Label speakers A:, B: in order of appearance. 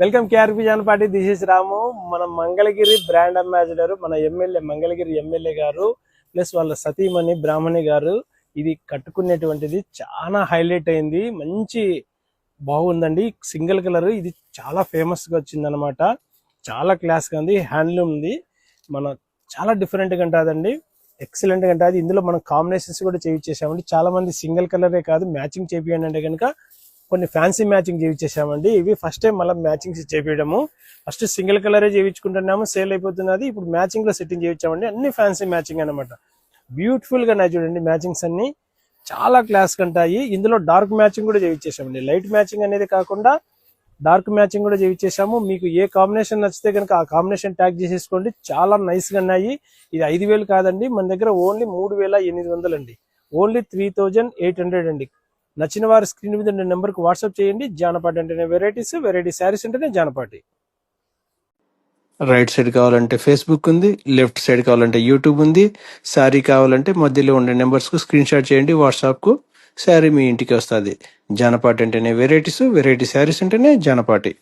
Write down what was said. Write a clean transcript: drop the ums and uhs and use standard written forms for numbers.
A: Welcome KRP Janapati. This is Ramu. మన Mangalagiri brand ambassador, మన MLA Mangalagiri MLA గారు ప్లస్ వాళ్ళ సతీమణి బ్రాహ్మణి గారు ఇది కట్టుకునేటువంటిది చాలా హైలైట్ అయింది. మంచి బాగుందండి. సింగిల్ కలర్ ఇది చాలా ఫేమస్ గా వచ్చింది అనమాట. చాలా క్లాస్ గా ఉంది. హ్యాండ్లూమ్ ఉంది. మన చాలా డిఫరెంట్ గా ఉంటుందండి. ఎక్సలెంట్ గా ఉంటుంది. ఇందులో మనం కాంబినేషన్స్ కూడా చేయించేసామండి. చాలా మంది సింగిల్ కలరే కాదు మ్యాచింగ్ చేపియండి అంటే కనుక కొన్ని ఫ్యాన్సీ మ్యాచింగ్ చేయించేసామండి. ఇవి ఫస్ట్ టైం మళ్ళీ మ్యాచింగ్స్ చేపించడము. ఫస్ట్ సింగిల్ కలరే చేయించుకుంటున్నాము, సేల్ అయిపోతున్నది. ఇప్పుడు మ్యాచింగ్ లో సెట్టింగ్ చేయించామండి. అన్ని ఫ్యాన్సీ మ్యాచింగ్ అనమాట. బ్యూటిఫుల్ గా ఉన్నాయి చూడండి. మ్యాచింగ్స్ అన్ని చాలా క్లాస్ కంటాయి. ఇందులో డార్క్ మ్యాచింగ్ కూడా చేయించేసామండి. లైట్ మ్యాచింగ్ అనేది కాకుండా డార్క్ మ్యాచింగ్ కూడా చేయించేసాము. మీకు ఏ కాంబినేషన్ నచ్చితే కనుక ఆ కాంబినేషన్ ట్యాగ్ చేసేసుకోండి. చాలా నైస్ గా ఉన్నాయి. ఇది 5,000 కాదండి, మన దగ్గర ఓన్లీ 3,800 అండి. ఓన్లీ 3,800 అండి. నచ్చిన వారి స్క్రీన్ మీద నెంబర్ కి వాట్సాప్ చేయండి. జానపాటి అంటేనే వెరైటీస్, వెరైటీ శారీస్ అంటేనే జానపాటి.
B: రైట్ సైడ్ కావాలంటే ఫేస్బుక్ ఉంది, లెఫ్ట్ సైడ్ కావాలంటే యూట్యూబ్ ఉంది. శారీ కావాలంటే మధ్యలో ఉండే నెంబర్స్కు స్క్రీన్ షాట్ చేయండి వాట్సాప్కు. శారీ మీ ఇంటికి వస్తుంది. జానపాటి అంటేనే వెరైటీస్, వెరైటీ శారీస్ అంటేనే జానపాటి.